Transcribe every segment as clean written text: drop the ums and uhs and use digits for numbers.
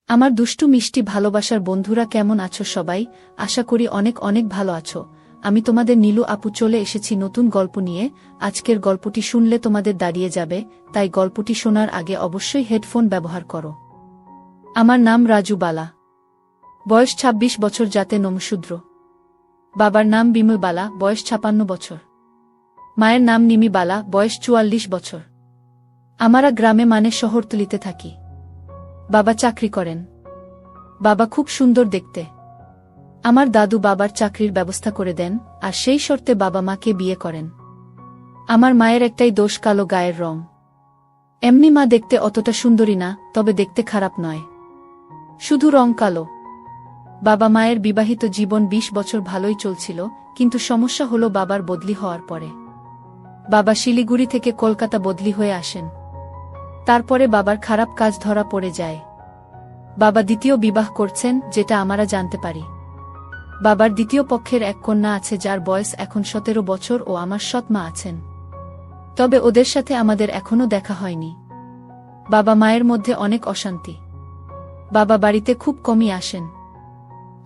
আমার দুষ্টু মিষ্টি ভালোবাসার বন্ধুরা কেমন আছো সবাই? আশা করি অনেক অনেক ভালো আছো। আমি তোমাদের নীলু আপু চলে এসেছি নতুন গল্প নিয়ে। আজকের গল্পটি শুনলে তোমাদের দাঁড়িয়ে যাবে, তাই গল্পটি শোনার আগে অবশ্যই হেডফোন ব্যবহার করো। আমার নাম রাজু বালা। বয়স ২৬ বছর, জাতে নমশূদ্র। বাবার নাম বিমল বালা, বয়স ৫৬ বছর। মায়ের নাম নিমি বালা, বয়স ৪৪ বছর। আমরা গ্রামে মানে শহরতলিতে থাকি। বাবা চাকরি করেন। বাবা খুব সুন্দর দেখতে। আমার দাদু বাবার চাকরির ব্যবস্থা করে দেন, আর সেই শর্তে বাবা মাকে বিয়ে করেন। আমার মায়ের একটাই দোষ, কালো গায়ের রং। এমনি মা দেখতে অতটা সুন্দরী না, তবে দেখতে খারাপ নয়, শুধু রং কালো। বাবা মায়ের বিবাহিত জীবন ২০ বছর ভালোই চলছিল, কিন্তু সমস্যা হলো বাবার বদলি হওয়ার পরে। বাবা শিলিগুড়ি থেকে কলকাতা বদলি হয়ে আসেন। তারপরে বাবার খারাপ কাজ ধরা পড়ে যায়। বাবা দ্বিতীয় বিবাহ করছেন, যেটা আমরা জানতে পারি। বাবার দ্বিতীয় পক্ষের এক কন্যা আছে, যার বয়স এখন ১৭ বছর, ও আমার সৎ মা আছেন। তবে ওদের সাথে আমাদের এখনো দেখা হয়নি। বাবা মায়ের মধ্যে অনেক অশান্তি। বাবা বাড়িতে খুব কমই আসেন।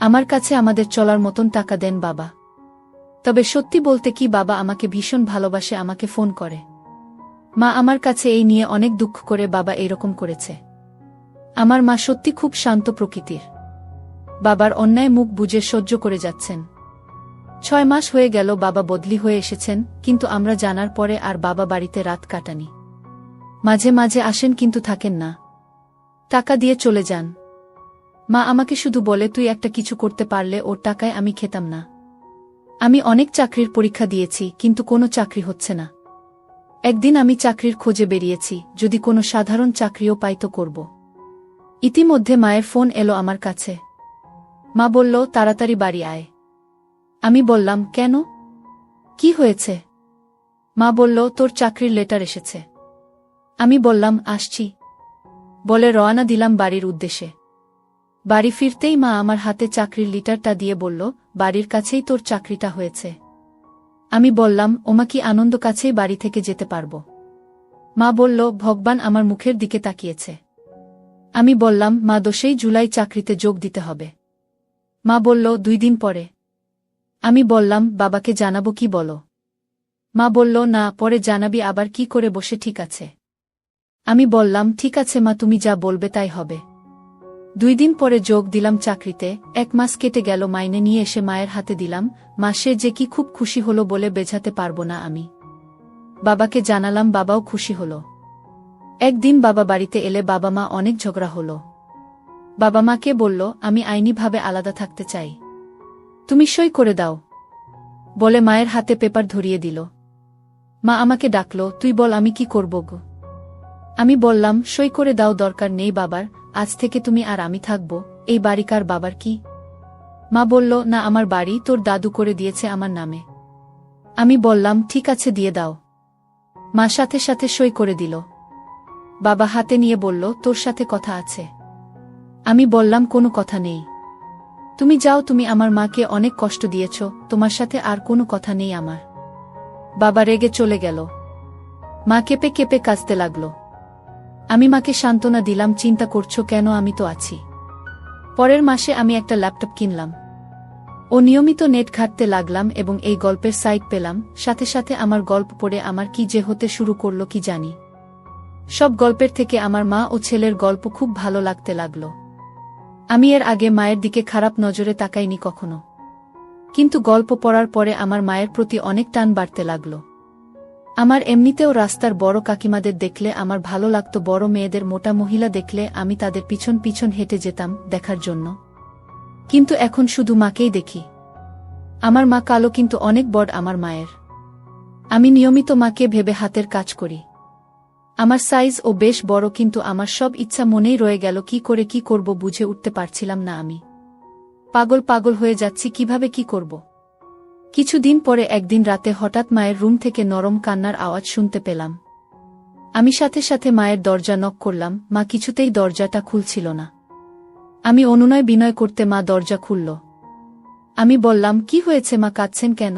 আমার কাছে আমাদের চলার মতন টাকা দেন বাবা। তবে সত্যি বলতে কি, বাবা আমাকে ভীষণ ভালোবাসে, আমাকে ফোন করে। মা আমার কাছে এই নিয়ে অনেক দুঃখ করে বাবা এরকম করেছে। আমার মা সত্যি খুব শান্ত প্রকৃতির। বাবার অন্যায় মুখ বুজে সহ্য করে যাচ্ছেন। ৬ মাস হয়ে গেল বাবা বদলি হয়ে এসেছেন, কিন্তু আমরা জানার পরে আর বাবা বাড়িতে রাত কাটানি। মাঝে মাঝে আসেন, কিন্তু থাকেন না। টাকা দিয়ে চলে যান। মা আমাকে শুধু বলে, তুই একটা কিছু করতে পারলে ওর টাকায় আমি খেতাম না। আমি অনেক চাকরির পরীক্ষা দিয়েছি, কিন্তু কোনো চাকরি হচ্ছে না। একদিন আমি চাকরির খোঁজে বেরিয়েছি, যদি কোনো সাধারণ চাকরিও পাই তো করব। ইতিমধ্যে মায়ের ফোন এলো আমার কাছে। মা বলল, তাড়াতাড়ি বাড়ি আয়। আমি বললাম, কেন? কি হয়েছে? মা বলল, তোর চাকরির লেটার এসেছে। আমি বললাম, আসছি বলে রওনা দিলাম বাড়ির উদ্দেশ্যে। বাড়ি ফিরতেই মা আমার হাতে চাকরির লেটারটা দিয়ে বলল, বাড়ির কাছেই তোর চাকরিটা হয়েছে। আমি বললাম, ওমা, কি আনন্দ, কাছেই বাড়ি থেকে যেতে পারব। মা বলল, ভগবান আমার মুখের দিকে তাকিয়েছে। আমি বললাম, মা, 10 জুলাই চাকরিতে যোগ দিতে হবে। মা বলল, 2 দিন পরে। আমি বললাম, বাবাকে জানাবো কি বলো? মা বলল, না, পরে জানাবি, আবার কি করে বসে? ঠিক আছে। আমি বললাম, ঠিক আছে মা, তুমি যা বলবে তাই হবে। 2 দিন পরে যোগ দিলাম চাকরিতে। 1 মাস কেটে গেল, মাইনে নিয়ে এসে মায়ের হাতে দিলাম। মাসে যে কি খুব খুশি হলো বলে বোঝাতে পারবো না আমি। বাবাকে জানালাম, বাবাও খুশি হলো। একদিন বাবা বাড়িতে এলে বাবা মা অনেক ঝগড়া হলো। বাবা মাকে বলল, আমি আইনিভাবে আলাদা থাকতে চাই, তুমি সই করে দাও বলে মায়ের হাতে পেপার ধরিয়ে দিল। মা আমাকে ডাকল, তুই বল আমি কি করব গো? আমি বললাম, সই করে দাও, দরকার নেই বাবার, আজ থেকে তুমি আর আমি থাকব। এই বাড়িকার বাবার কি? মা বলল, না, আমার বাড়ি তোর দাদু করে দিয়েছে আমার নামে। আমি বললাম, ঠিক আছে, দিয়ে দাও। মা সাথে সাথে সই করে দিল। বাবা হাতে নিয়ে বলল, তোর সাথে কথা আছে। আমি বললাম, কোনো কথা নেই, তুমি যাও, তুমি আমার মাকে অনেক কষ্ট দিয়েছ, তোমার সাথে আর কোনো কথা নেই আমার। বাবা রেগে চলে গেল। মা কেঁপে কেঁপে কাঁদতে লাগল। আমি মাকে সান্ত্বনা দিলাম, চিন্তা করছো কেন, আমি তো আছি। পরের মাসে আমি একটা ল্যাপটপ কিনলাম ও নিয়মিত নেট ঘাঁটতে লাগলাম, এবং এই গল্পের সাইট পেলাম। সাথে সাথে আমার গল্প পড়ে আমার কি যে হতে শুরু করলো কি জানি। সব গল্পের থেকে আমার মা ও ছেলের গল্প খুব ভালো লাগতে লাগলো। আমি এর আগে মায়ের দিকে খারাপ নজরে তাকাইনি কখনো, কিন্তু গল্প পড়ার পরে আমার মায়ের প্রতি অনেক টান বাড়তে লাগলো। আমার এমনিতেও রাস্তার বড় কাকিমাদের দেখলে আমার ভালো লাগতো, বড় মেয়েদের, মোটা মহিলা দেখলে আমি তাদের পিছন পিছন হেঁটে যেতাম দেখার জন্য। কিন্তু এখন শুধু মাকেই দেখি। আমার মা কালো, কিন্তু অনেক বড় আমার মায়ের। আমি নিয়মিত মাকে ভেবে হাতের কাজ করি। আমার সাইজ ও বেশ বড়, কিন্তু আমার সব ইচ্ছা মনেই রয়ে গেল, কি করে কি করব বুঝে উঠতে পারছিলাম না। আমি পাগল পাগল হয়ে যাচ্ছি, কিভাবে কি করব। কিছুদিন পরে একদিন রাতে হঠাৎ মায়ের রুম থেকে নরম কান্নার আওয়াজ শুনতে পেলাম। আমি সাথে সাথে মায়ের দরজা নক করলাম। মা কিছুতেই দরজাটা খুলছিল না। আমি অনুনয় বিনয় করতে মা দরজা খুলল। আমি বললাম, কি হয়েছে মা, কাঁদছেন কেন?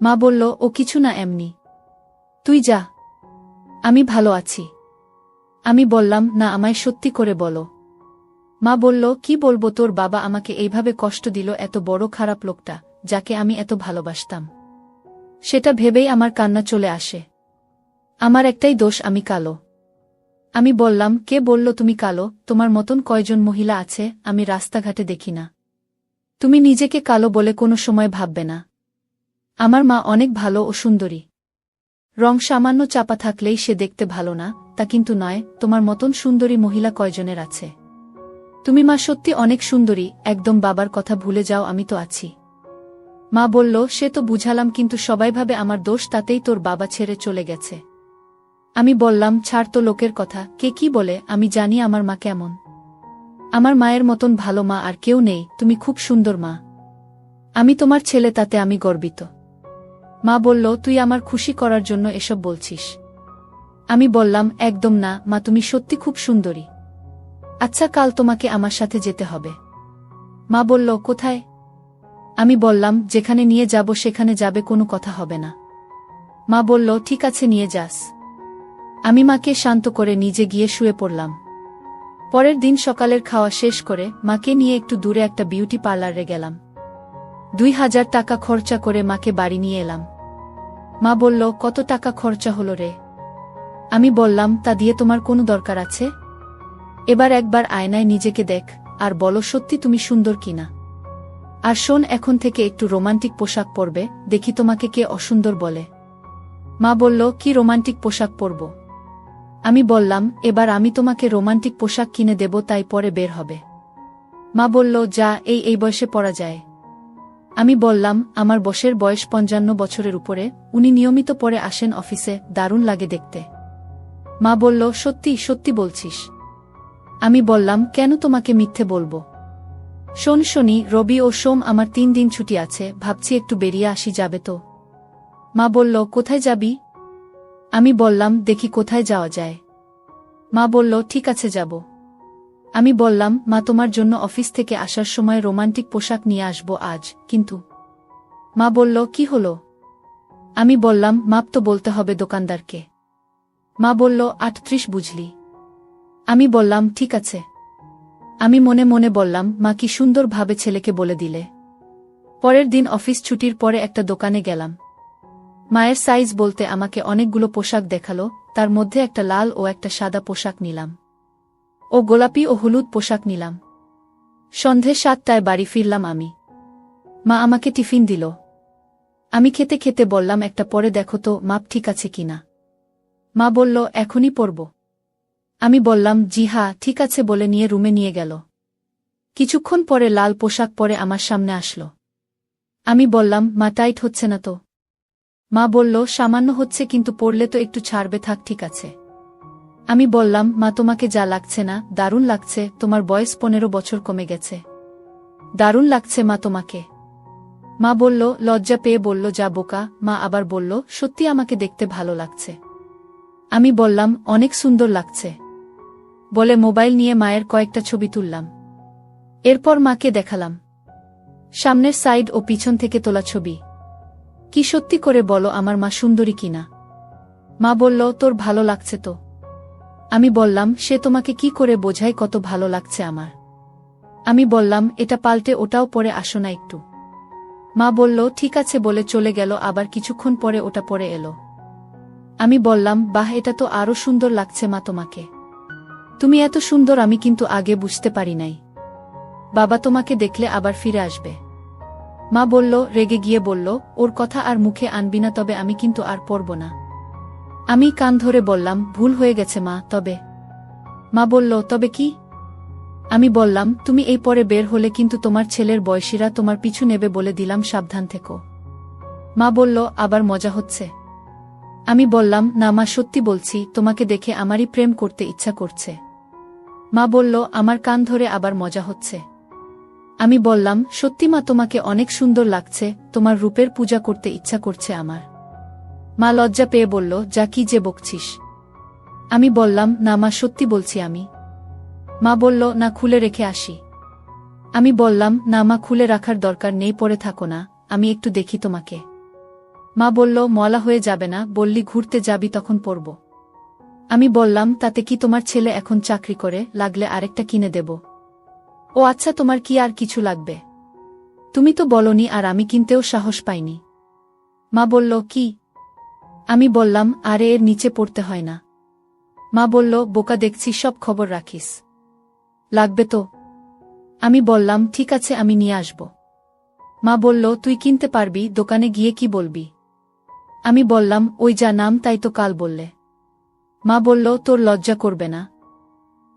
মা বলল, ও কিছু না, এমনি। তুই যা, আমি ভালো আছি। আমি বললাম, না, আমায় সত্যি করে বলো, মা বলল, কি বলবো, তোর বাবা আমাকে এইভাবে কষ্ট দিল, এত বড় খারাপ লোকটা, যাকে আমি এত ভালোবাসতাম। সেটা ভেবেই আমার কান্না চলে আসে। আমার একটাই দোষ, আমি কালো। আমি বললাম, কে বলল তুমি কালো? তোমার মতন কয়জন মহিলা আছে আমি রাস্তাঘাটে দেখি না। তুমি নিজেকে কালো বলে কোনো সময় ভাববে না। আমার মা অনেক ভালো ও সুন্দরী। রং সামান্য চাপা থাকলেই সে দেখতে ভালো না, তা কিন্তু নয়। তোমার মতন সুন্দরী মহিলা কয়জনের আছে? তুমি মা সত্যি অনেক সুন্দরী, একদম বাবার কথা ভুলে যাও, আমি তো আছি। মা বলল, সে তো বুঝালাম, কিন্তু সবাই ভাবে আমার দোষ, তাতেই তোর বাবা ছেড়ে চলে গেছে। আমি বললাম, ছাড় তো লোকের কথা, কে কি বলে, আমি জানি আমার মা কেমন। আমার মায়ের মতন ভালো মা আর কেউ নেই, তুমি খুব সুন্দর মা। আমি তোমার ছেলে, তাতে আমি গর্বিত। মা বলল, তুই আমার খুশি করার জন্য এসব বলছিস? আমি বললাম, একদম না মা, তুমি সত্যি খুব সুন্দরী। আচ্ছা, কাল তোমাকে আমার সাথে যেতে হবে। মা বলল, কোথায়? আমি বললাম, যেখানে নিয়ে যাব সেখানে যাবে, কোনো কথা হবে না। মা বলল, ঠিক আছে, নিয়ে যাস। আমি মাকে শান্ত করে নিজে গিয়ে শুয়ে পড়লাম। পরের দিন সকালের খাওয়া শেষ করে মাকে নিয়ে একটু দূরে একটা বিউটি পার্লারে গেলাম। 2000 টাকা খরচা করে মাকে বাড়ি নিয়ে এলাম। মা বলল, কত টাকা খরচা হলো রে? আমি বললাম, তা দিয়ে তোমার কোনো দরকার আছে? এবার একবার আয়নায় নিজেকে দেখ, আর বলো সত্যি তুমি সুন্দর কিনা। আর শোন, এখন থেকে একটু রোমান্টিক পোশাক পরবে, দেখি তোমাকে কে অসুন্দর বলে। মা বলল, কি রোমান্টিক পোশাক পরব? আমি বললাম, এবার আমি তোমাকে রোমান্টিক পোশাক কিনে দেব, তাই পরে বের হবে। মা বলল, যা, এই বয়সে পরা যায়? আমি বললাম, আমার বসের বয়স 55 বছরের উপরে, উনি নিয়মিত পরে আসেন অফিসে, দারুণ লাগে দেখতে। মা বলল, সত্যি সত্যি বলছিস? আমি বললাম, কেন তোমাকে মিথ্যে বলবো? শোন শনি, রবি ও সোম আমার 3 দিন ছুটি আছে, ভাবছি একটু বেরিয়ে আসি, যাবে তো? মা বলল, কোথায় যাবি? আমি বললাম, দেখি কোথায় যাওয়া যায়। মা বলল, ঠিক আছে, যাব। আমি বললাম, মা তোমার জন্য অফিস থেকে আসার সময় রোমান্টিক পোশাক নিয়ে আসবো আজ, কিন্তু। মা বলল, কি হলো? আমি বললাম, মাপ তো বলতে হবে দোকানদারকে। মা বলল, 38 বুঝলি? আমি বললাম, ঠিক আছে। আমি মনে মনে বললাম, মা কি সুন্দরভাবে ছেলেকে বলে দিলে। পরের দিন অফিস ছুটির পরে একটা দোকানে গেলাম। মায়ের সাইজ বলতে আমাকে অনেকগুলো পোশাক দেখালো, তার মধ্যে একটা লাল ও একটা সাদা পোশাক নিলাম, ও গোলাপি ও হলুদ পোশাক নিলাম। সন্ধে 7টায় বাড়ি ফিরলাম আমি। মা আমাকে টিফিন দিল। আমি খেতে খেতে বললাম, একটা পরে দেখো তো মাপ ঠিক আছে কিনা। মা বলল, এখনই পরব। আমি বললাম, জি হ্যাঁ ঠিক আছে বলে নিয়ে রুমে নিয়ে গেল। কিছুক্ষণ পরে লাল পোশাক পরে আমার সামনে আসলো। আমি বললাম, মা টাইট হচ্ছে না তো? মা বলল, সামান্য হচ্ছে, কিন্তু পরলে তো একটু ছাড়বে, থাক, ঠিক আছে। আমি বললাম, মা তোমাকে যা লাগছে না, দারুণ লাগছে, তোমার বয়স 15 বছর কমে গেছে। দারুণ লাগছে মা তোমাকে। মা বলল, লজ্জা পেয়ে বলল, যা বোকা। মা আবার বলল, সত্যি আমাকে দেখতে ভালো লাগছে। আমি বললাম, অনেক সুন্দর লাগছে। বলে মোবাইল নিয়ে মায়ের কয়েকটা ছবি তুললাম। এরপর মাকে দেখালাম সামনের সাইড ও পিছন থেকে তোলা ছবি। কি সত্যি করে বলো আমার মা সুন্দরী কিনা? মা বলল, তোর ভালো লাগছে তো? আমি বললাম, সে তোমাকে কি করে বোঝাই কত ভালো লাগছে আমার? আমি বললাম, এটা পাল্টে ওটাও পরে আসো না একটু। মা বলল, ঠিক আছে বলে চলে গেল, আবার কিছুক্ষণ পরে ওটা পরে এলো। আমি বললাম, বাহ, এটা তো আরো সুন্দর লাগছে মা তোমাকে। তুমি এত সুন্দর আমি কিন্তু আগে বুঝতে পারি নাই। বাবা তোমাকে দেখলে আবার ফিরে আসবে। মা বলল, রেগে গিয়ে বলল, ওর কথা আর মুখে আনবি না, তবে আমি কিন্তু আর পরব না। আমি কান ধরে বললাম, ভুল হয়ে গেছে মা, তবে। মা বলল, তবে কি? আমি বললাম, তুমি এই পরে বের হলে কিন্তু তোমার ছেলের বয়সীরা তোমার পিছু নেবে, বলে দিলাম, সাবধান থেকো। মা বলল, আবার মজা হচ্ছে? আমি বললাম, না মা, সত্যি বলছি, তোমাকে দেখে আমারই প্রেম করতে ইচ্ছা করছে। মা বলল, আমার কান ধরে আবার মজা হচ্ছে? আমি বললাম, সত্যি মা, তোমাকে অনেক সুন্দর লাগছে, তোমার রূপের পূজা করতে ইচ্ছা করছে আমার। মা লজ্জা পেয়ে বলল, যা, কি যে বকছিস? আমি বললাম, না মা, সত্যি বলছি আমি। মা বলল, না, খুলে রেখে আসি। আমি বললাম, না মা, খুলে রাখার দরকার নেই, পরে থাকো না, আমি একটু দেখি তোমাকে। মা বলল, মলা হয়ে যাবে না, বললি ঘুরতে যাবি তখন পরব। আমি বললাম, তাতে কি, তোমার ছেলে এখন চাকরি করে, লাগলে আরেকটা কিনে দেব। ও আচ্ছা, তোমার কি আর কিছু লাগবে? তুমি তো বলনি, আর আমি কিনতেও সাহস পাইনি। মা বলল, কি? আমি বললাম, আরে এর নিচে পড়তে হয় না। মা বলল, বোকা দেখছি, সব খবর রাখিস। লাগবে তো? আমি বললাম, ঠিক আছে, আমি নিয়ে আসব। মা বলল, তুই কিনতে পারবি, দোকানে গিয়ে কি বলবি? আমি বললাম, ওই যা নাম তাই তো কাল বললে। মা বলল, তোর লজ্জা করবে না?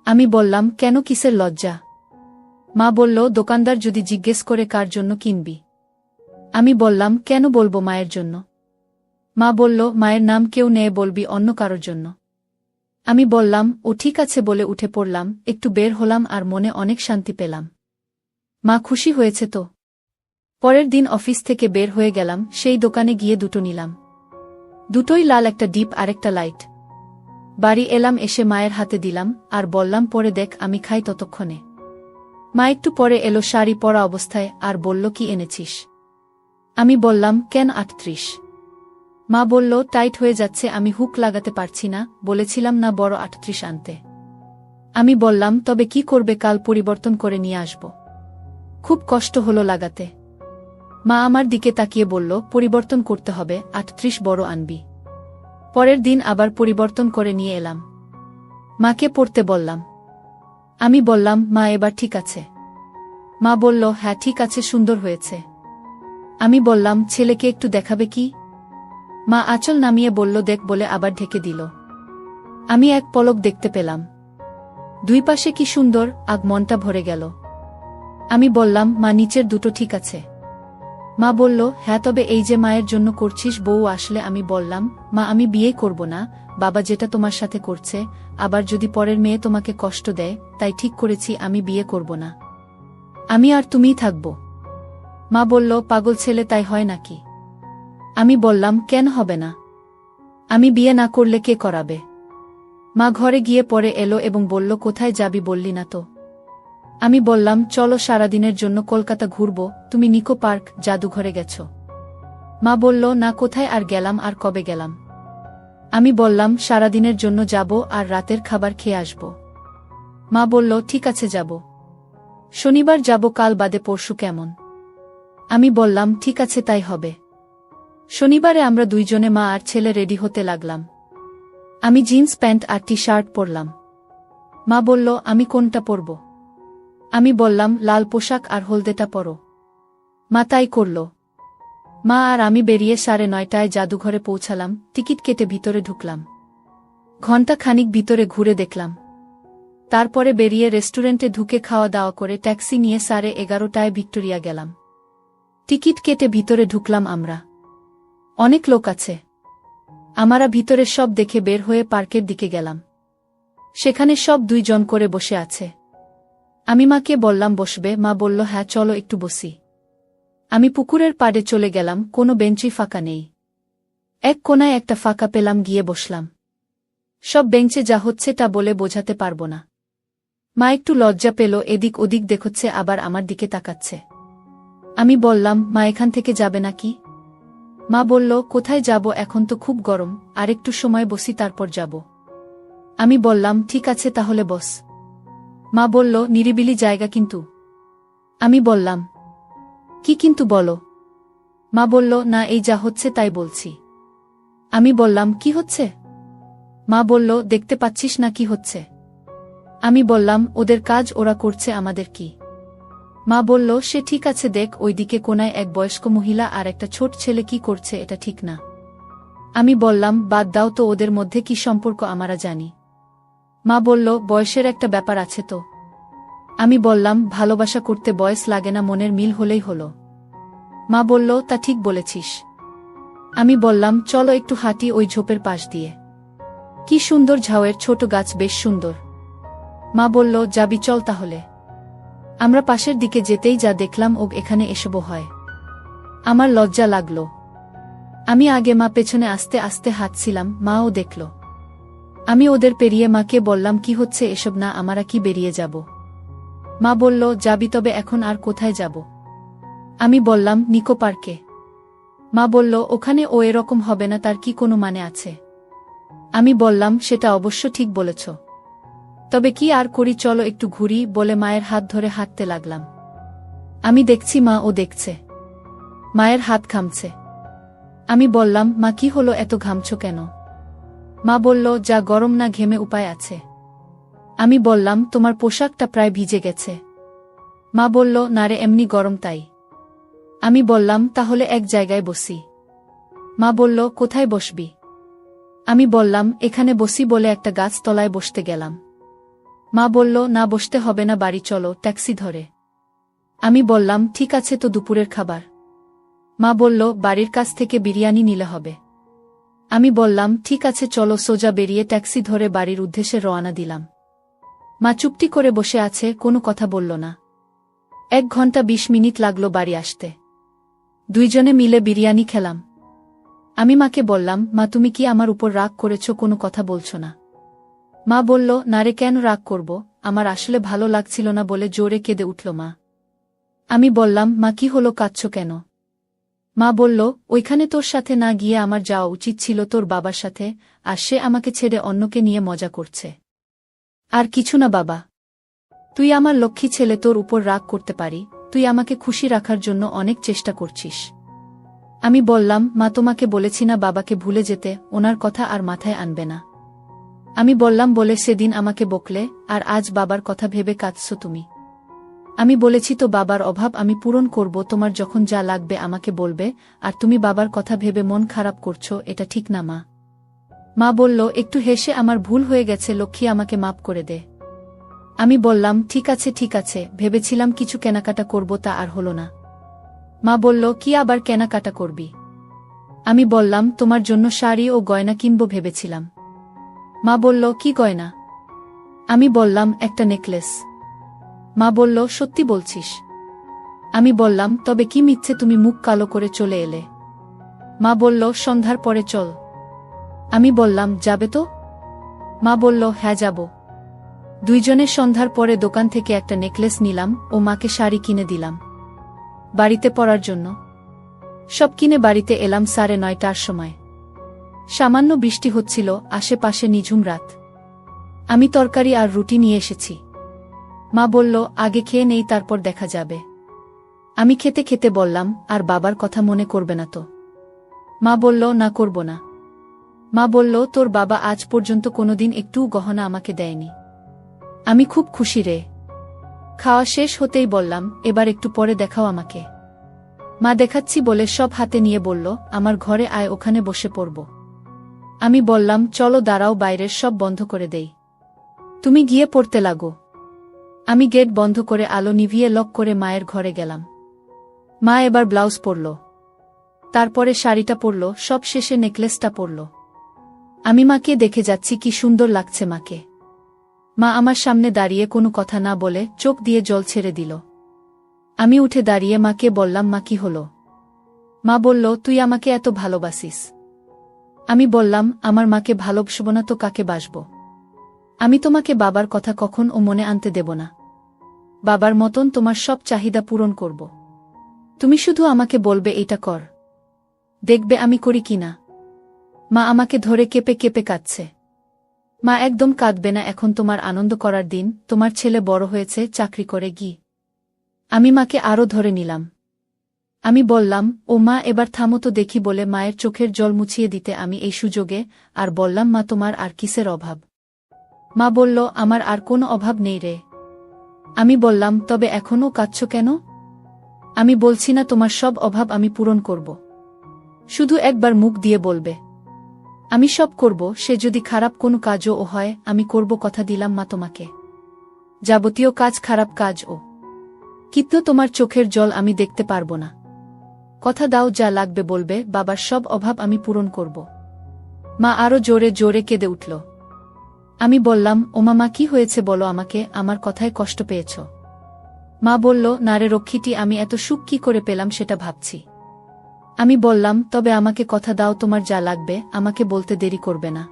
আমি বললাম, কেন, কিসের লজ্জা? মা বলল, দোকানদার যদি জিজ্ঞেস করে কার জন্য কিনবি? আমি বললাম, কেন বলবো মায়ের জন্য? মা বলল, মায়ের নাম কেউ নেয়, বলবি অন্য কারোর জন্য। আমি বললাম, ও ঠিক আছে বলে উঠে পড়লাম, একটু বের হলাম আর মনে অনেক শান্তি পেলাম। মা খুশি হয়েছে তো? পরের দিন অফিস থেকে বের হয়ে গেলাম, সেই দোকানে গিয়ে দুটো নিলাম। দুটোই লাল, একটা ডিপ আর একটা লাইট। বাড়ি এলাম, এসে মায়ের হাতে দিলাম আর বললাম, পরে দেখ, আমি খাই ততক্ষণে। মা একটু পরে এলো শাড়ি পরা অবস্থায় আর বলল, কি এনেছিস? আমি বললাম, কেন 38? মা বলল, টাইট হয়ে যাচ্ছে, আমি হুক লাগাতে পারছি না, বলেছিলাম না বড় 38 আনতে। আমি বললাম, তবে কি করবে, কাল পরিবর্তন করে নিয়ে আসব। খুব কষ্ট হলো লাগাতে। মা আমার দিকে তাকিয়ে বলল, পরিবর্তন করতে হবে, 38 বড় আনবি। পরের দিন আবার পরিবর্তন করে নিয়ে এলাম। মাকে পড়তে বললাম। আমি বললাম, মা এবার ঠিক আছে? মা বলল, হ্যাঁ ঠিক আছে, সুন্দর হয়েছে। আমি বললাম, ছেলেকে একটু দেখাবে কি? মা আঁচল নামিয়ে বলল, দেখ, বলে আবার ঢেকে দিল। আমি এক পলক দেখতে পেলাম। দুই পাশে কি সুন্দর, আগ মনটা ভরে গেল। আমি বললাম, মা নিচের দুটো ঠিক আছে? মা বলল, হ্যাঁ, তবে এই যে মায়ের জন্য করছিস বউ আসলে। আমি বললাম, মা আমি বিয়ে করব না, বাবা যেটা তোমার সাথে করছে, আবার যদি পরের মেয়ে তোমাকে কষ্ট দেয়, তাই ঠিক করেছি আমি বিয়ে করব না। আমি আর তুমিই থাকব। মা বলল, পাগল ছেলে, তাই হয় নাকি? আমি বললাম, কেন হবে না? আমি বিয়ে না করলে কে করাবে? মা ঘরে গিয়ে পরে এলো এবং বলল, কোথায় যাবি বললি না তো? আমি বললাম, চলো সারাদিনের জন্য কলকাতা ঘুরব, তুমি নিকো পার্ক, জাদুঘরে গেছ। মা বলল, না, কোথায় আর গেলাম, আর কবে গেলাম? আমি বললাম, সারাদিনের জন্য যাব আর রাতের খাবার খেয়ে আসব। মা বলল, ঠিক আছে, যাব। শনিবার যাব, কাল বাদে পরশু কেমন? আমি বললাম, ঠিক আছে, তাই হবে। শনিবারে আমরা দুইজনে, মা আর ছেলে, রেডি হতে লাগলাম। আমি জিন্স প্যান্ট আর টি শার্ট পরলাম। মা বলল, আমি কোনটা পরব? আমি বললাম, লাল পোশাক আর হলদেটা পরো। মা তাই করল। মা আর আমি বেরিয়ে 9:30টায় জাদুঘরে পৌঁছালাম, টিকিট কেটে ভিতরে ঢুকলাম। ঘণ্টা খানিক ভিতরে ঘুরে দেখলাম। তারপরে বেরিয়ে রেস্টুরেন্টে ঢুকে খাওয়া দাওয়া করে ট্যাক্সি নিয়ে 11:30টায় ভিক্টোরিয়া গেলাম। টিকিট কেটে ভিতরে ঢুকলাম আমরা। অনেক লোক আছে। আমরা ভিতরে সব দেখে বের হয়ে পার্কের দিকে গেলাম। সেখানে সব 2 জন করে বসে আছে। আমি মাকে বললাম বসবে, মা বলল, হ্যাঁ চলো একটু বসি। আমি পুকুরের পাড়ে চলে গেলাম, কোনো বেঞ্চই ফাঁকা নেই। এক কোনায় একটা ফাঁকা পেলাম, গিয়ে বসলাম। সব বেঞ্চে যা হচ্ছে তা বলে বোঝাতে পারবো না। মা একটু লজ্জা পেল, এদিক ওদিক দেখছে, আবার আমার দিকে তাকাচ্ছে। আমি বললাম, মা এখান থেকে যাবে নাকি? মা বলল, কোথায় যাব, এখন তো খুব গরম, আর একটু সময় বসি তারপর যাব। আমি বললাম, ঠিক আছে তাহলে বস। মা বলল, নিরিবিলি জায়গা কিন্তু। আমি বললাম, কি কিন্তু বলো? মা বলল, না, এই যা হচ্ছে তাই বলছি। আমি বললাম, কি হচ্ছে? মা বলল, দেখতে পাচ্ছিস না কি হচ্ছে? আমি বললাম, ওদের কাজ ওরা করছে, আমাদের কি? মা বলল, সে ঠিক আছে, দেখ ওইদিকে কোনায় এক বয়স্ক মহিলা আর একটা ছোট ছেলে কি করছে, এটা ঠিক না। আমি বললাম, বাদ দাও তো, ওদের মধ্যে কি সম্পর্ক আমরা জানি। মা বলল, বয়সের একটা ব্যাপার আছে তো। আমি বললাম, ভালোবাসা করতে বয়স লাগে না, মনের মিল হলেই হলো। মা বলল, তা ঠিক বলেছিস। আমি বললাম, চলো একটু হাঁটি ওই ঝোপের পাশ দিয়ে। কি সুন্দর ঝাউয়ের ছোট গাছ, বেশ সুন্দর। মা বলল, যাবি, চল তাহলে। আমরা পাশের দিকে যেতেই যা দেখলাম, ও এখানে এসবও হয়। আমার লজ্জা লাগল। আমি আগে, মা পেছনে আস্তে আস্তে হাঁটছিলাম, মাও দেখল। আমি ওদের পেরিয়ে মাকে বললাম, কি হচ্ছে এসব, না আমরা কি বেরিয়ে যাব? মা বলল, যাবি, তবে এখন আর কোথায় যাব? আমি বললাম, নিকো পার্কে। মা বলল, ওখানে ও এরকম হবে না, তার কি কোনো মানে আছে? আমি বললাম, সেটা অবশ্য ঠিক বলেছ। তবে কি আর করি, চলো একটু ঘুরি বলে মায়ের হাত ধরে হাঁটতে লাগলাম। আমি দেখছি মা ও দেখছে। মায়ের হাত ঘামছে। আমি বললাম, মা কি হলো, এত ঘামছো কেন? মা বলল, যা গরম না ঘেমে উপায় আছে। আমি বললাম, তোমার পোশাকটা প্রায় ভিজে গেছে। মা বলল, না রে, এমনি গরম তাই। আমি বললাম, তাহলে এক জায়গায় বসি। মা বলল, কোথায় বসবি? আমি বললাম, এখানে বসি বলে একটা গাছ তলায় বসতে গেলাম। মা বলল, না বসতে হবে না, বাড়ি চলো, ট্যাক্সি ধরে। আমি বললাম, ঠিক আছে, তো দুপুরের খাবার? মা বলল, বাড়ির কাছ থেকে বিরিয়ানি নিলে হবে। আমি বললাম, ঠিক আছে চলো, সোজা বেরিয়ে ট্যাক্সি ধরে বাড়ির উদ্দেশ্যে রওনা দিলাম। মা চুপটি করে বসে আছে, কোনো কথা বলল না। 1 ঘন্টা 20 মিনিট লাগলো বাড়ি আসতে। দুইজনে মিলে বিরিয়ানি খেলাম। আমি মাকে বললাম, মা তুমি কি আমার উপর রাগ করেছ, কোনো কথা বলছো না? মা বলল, না রে, কেন রাগ করব, আমার আসলে ভালো লাগছিল না বলে জোরে কেঁদে উঠল মা। আমি বললাম, মা কি হলো, কাঁদছো কেন? মা বলল, ওইখানে তোর সাথে না গিয়ে আমার যাওয়া উচিত ছিল তোর বাবার সাথে, আর সে আমাকে ছেড়ে অন্যকে নিয়ে মজা করছে। আর কিছু না বাবা, তুই আমার লক্ষ্মী ছেলে, তোর উপর রাগ করতে পারি, তুই আমাকে খুশি রাখার জন্য অনেক চেষ্টা করছিস। আমি বললাম, মা তোমাকে বলেছি না বাবাকে ভুলে যেতে, ওনার কথা আর মাথায় আনবে না। আমি বললাম বলে সেদিন আমাকে বকলে, আর আজ বাবার কথা ভেবে কাঁদছো তুমি। আমি বলেছি তো বাবার অভাব আমি পূরণ করব, তোমার যখন যা লাগবে আমাকে বলবে, আর তুমি বাবার কথা ভেবে মন খারাপ করছো, এটা ঠিক না মা। মা বলল একটু হেসে, আমার ভুল হয়ে গেছে লক্ষ্মী, আমাকে মাপ করে দে। আমি বললাম, ঠিক আছে ঠিক আছে, ভেবেছিলাম কিছু কেনাকাটা করব, তা আর হলো না। মা বলল, কি আবার কেনাকাটা করবি? আমি বললাম, তোমার জন্য শাড়ি ও গয়না কিনব ভেবেছিলাম। মা বলল, কি গয়না? আমি বললাম, একটা নেকলেস। মা বলল, সত্যি বলছিস? আমি বললাম, তবে কি মিথ্যে তুমি মুখ কালো করে চলে এলে? মা বলল, সন্ধ্যার পরে চল। আমি বললাম, যাবে তো? মা বলল, হ্যাঁ যাব। দুইজনে সন্ধ্যার পরে দোকান থেকে একটা নেকলেস নিলাম ও মাকে শাড়ি কিনে দিলাম বাড়িতে পরার জন্য। সব কিনে বাড়িতে এলাম 9:30টার সময়। সামান্য বৃষ্টি হচ্ছিল, আশেপাশে নিঝুম রাত। আমি তরকারি আর রুটি নিয়ে এসেছি। মা বলল, আগে খেয়ে নেই, তারপর দেখা যাবে। আমি খেতে খেতে বললাম, আর বাবার কথা মনে করবে না তো? মা বলল, না করব না। মা বলল, তোর বাবা আজ পর্যন্ত কোনোদিন একটুও গহনা আমাকে দেয়নি। আমি খুব খুশি রে। খাওয়া শেষ হতেই বললাম, এবার একটু পরে দেখাও আমাকে। মা দেখাচ্ছি বলে সব হাতে নিয়ে বলল, আমার ঘরে আয়, ওখানে বসে পড়ব। আমি বললাম, চলো দাঁড়াও, বাইরের সব বন্ধ করে দেই, তুমি গিয়ে পড়তে লাগো। আমি গেট বন্ধ করে আলো নিভিয়ে লক করে মায়ের ঘরে গেলাম। মা এবার ব্লাউজ পরল, তারপরে শাড়িটা পরল, সব শেষে নেকলেসটা পরল। আমি মাকে দেখে যাচ্ছি, কি সুন্দর লাগছে মাকে। মা আমার সামনে দাঁড়িয়ে কোনো কথা না বলে চোখ দিয়ে জল ছেড়ে দিল। আমি উঠে দাঁড়িয়ে মাকে বললাম, মা কি হলো? মা বলল, তুই আমাকে এত ভালোবাসিস। আমি বললাম, আমার মাকে ভালোবাসব না তো কাকে বাসব? আমি তোমাকে বাবার কথা কখন ও মনে আনতে দেব না। বাবার মতন তোমার সব চাহিদা পূরণ করব। তুমি শুধু আমাকে বলবে এটা কর, দেখবে আমি করি কিনা। মা আমাকে ধরে কেঁপে কেঁপে কাঁদছে। মা, একদম কাঁদবে না, এখন তোমার আনন্দ করার দিন, তোমার ছেলে বড় হয়েছে, চাকরি করে গি। আমি মাকে আরও ধরে নিলাম। আমি বললাম, ও মা, এবার থামো তো দেখি বলে মায়ের চোখের জল মুছিয়ে দিতে আমি এই সুযোগে আর বললাম, মা তোমার আর কিসের অভাব? মা বলল, আমার আর কোনো অভাব নেই রে। আমি বললাম, তবে এখনও কাঁদছো কেন? আমি বলছি না তোমার সব অভাব আমি পূরণ করব, শুধু একবার মুখ দিয়ে বলবে। আমি সব করব, সে যদি খারাপ কোনো কাজও হয় আমি করব, কথা দিলাম মা তোমাকে। যাবতীয় কাজ, খারাপ কাজ ও কিন্তু তোমার চোখের জল আমি দেখতে পারব না। কথা দাও, যা লাগবে বলবে, বাবার সব অভাব আমি পূরণ করব। মা আরো জোরে জোরে কেঁদে উঠল। আমি বললাম, ও মা, কি হয়েছে বলো আমাকে, আমার কথায় কষ্ট পেয়েছ? মা বলল, না রে রক্ষীটি, আমি এত সুখ কি করে পেলাম সেটা ভাবছি। আমি বললাম, তবে আমাকে কথা দাও, তোমার যা লাগবে আমাকে বলতে দেরি করবে না।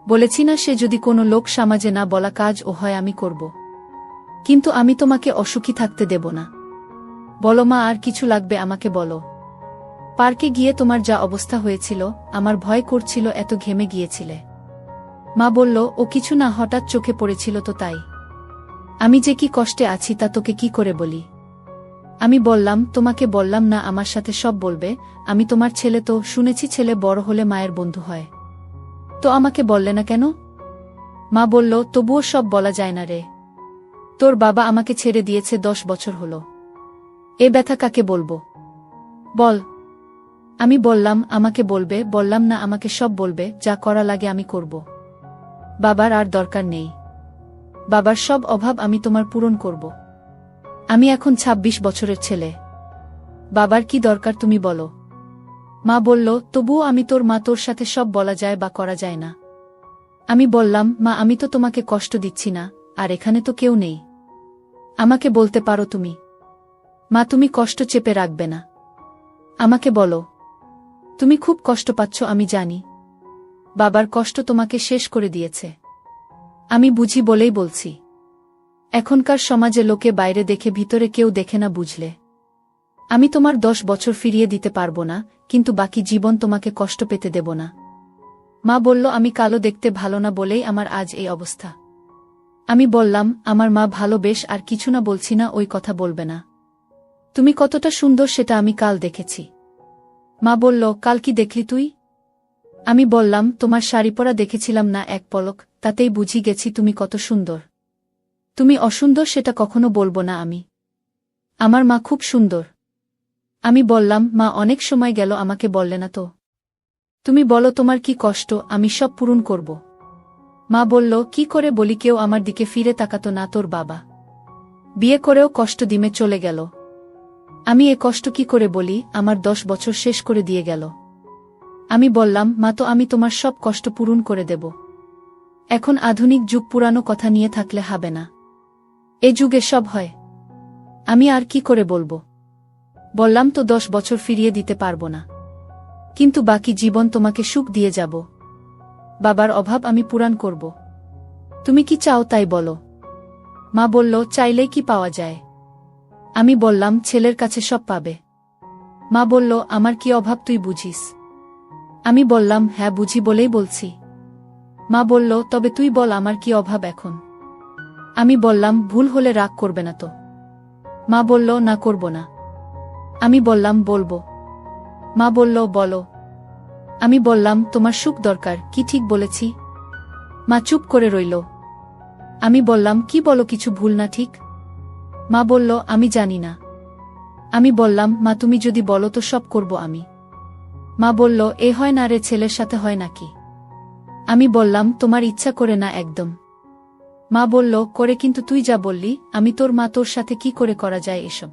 বলেছি না, সে যদি কোনো লোক সমাজে না বলা কাজ ও হয় আমি করব, কিন্তু আমি তোমাকে অসুখী থাকতে দেব না। বলো মা, আর কিছু লাগবে আমাকে বলো। পার্কে গিয়ে তোমার যা অবস্থা হয়েছিল, আমার ভয় করছিল, এত ঘেমে গিয়েছিলে। মা বলল, ও কিছু না, হঠাৎ চোখে পড়েছিল তো তাই। আমি যে কি কষ্টে আছি তা তোকে কি করে বলি। আমি বললাম, তোমাকে বললাম না আমার সাথে সব বলবে, আমি তোমার ছেলে, তো শুনেছি ছেলে বড় হলে মায়ের বন্ধু হয়। তো আমাকে বললে না কেন? মা বলল, তবুও সব বলা যায় না রে। তোর বাবা আমাকে ছেড়ে দিয়েছে 10 বছর হলো। এ ব্যথা কাকে বলবো বল। আমি বললাম, আমাকে বলবে, বললাম না আমাকে সব বলবে, যা করা লাগে আমি করব। বাবার আর দরকার নেই। বাবার সব অভাব আমি তোমার পূরণ করব। আমি এখন 26 বছরের ছেলে। বাবার কি দরকার তুমি বলো। মা বলল, তবুও আমি তোর মা, তোর সাথে সব বলা যায় বা করা যায় না। আমি বললাম, মা আমি তো তোমাকে কষ্ট দিচ্ছি না, আর এখানে তো কেউ নেই। আমাকে বলতে পারো তুমি। মা তুমি কষ্ট চেপে রাখবে না। আমাকে বলো। তুমি খুব কষ্ট পাচ্ছ আমি জানি। বাবার কষ্ট তোমাকে শেষ করে দিয়েছে। আমি বুঝি বলেই বলছি। এখনকার সমাজে লোকে বাইরে দেখে, ভিতরে কেউ দেখে না, বুঝলে। আমি তোমার 10 বছর ফিরিয়ে দিতে পারবো না, কিন্তু বাকি জীবন তোমাকে কষ্ট পেতে দেব না। মা বলল, আমি কালো দেখতে ভালো না বলেই আমার আজ এই অবস্থা। আমি বললাম, আমার মা ভালো, বেশ, আর কিছু না, বলছি না ওই কথা বলবে না। তুমি কতটা সুন্দর সেটা আমি কাল দেখেছি। মা বলল, কাল কি দেখলি তুই? আমি বললাম, তোমার শাড়ি পরা দেখেছিলাম না এক পলক, তাতেই বুঝি গেছি তুমি কত সুন্দর। তুমি অসুন্দর সেটা কখনো বলবো না আমি। আমার মা খুব সুন্দর। আমি বললাম, মা অনেক সময় গেল আমাকে বললে না তো। তুমি বলো তোমার কি কষ্ট, আমি সব পূরণ করব। মা বলল, কি করে বলি, কেউ আমার দিকে ফিরে তাকাতো না, তোর বাবা বিয়ে করেও কষ্ট দিমে চলে গেল। আমি এ কষ্ট কি করে বলি, আমার 10 বছর শেষ করে দিয়ে গেল। আমি বললাম, মা তো আমি তোমার সব কষ্ট পূরণ করে দেব। এখন আধুনিক যুগ, পুরানো কথা নিয়ে থাকলে হবে না। এ যুগে সব হয়। আমি আর কি করে বলবো। বললাম তো 10 বছর ফিরিয়ে দিতে পারবো না, কিন্তু বাকি জীবন তোমাকে সুখ দিয়ে যাব। বাবার অভাব আমি পূরণ করব। তুমি কি চাও তাই বলো। মা বলল, চাইলেই কি পাওয়া যায়। আমি বললাম, ছেলের কাছে সব পাবে। মা বলল, আমার কি অভাব তুই বুঝিস। আমি বললাম, হ্যাঁ বুঝি বলেই বলছি। মা বলল, তবে তুই বল আমার কি অভাব এখন। আমি বললাম, ভুল হলে রাগ করবে না তো। মা বলল, না করব না। আমি বললাম, বলবো। মা বলল, বলো। আমি বললাম, তোমার সুখ দরকার, কি ঠিক বলেছি। মা চুপ করে রইল। আমি বললাম, কি বলো, কিছু ভুল না ঠিক। মা বলল, আমি জানি না। আমি বললাম, মা তুমি যদি বলো তো সব করব আমি। মা বলল, এ হয় না রে, ছেলের সাথে হয় নাকি। আমি বললাম, তোমার ইচ্ছা করে না একদম। মা বলল, করে, কিন্তু তুই যা বললি, আমি তোর মা, তোর সাথে কি করে করা যায় এসব।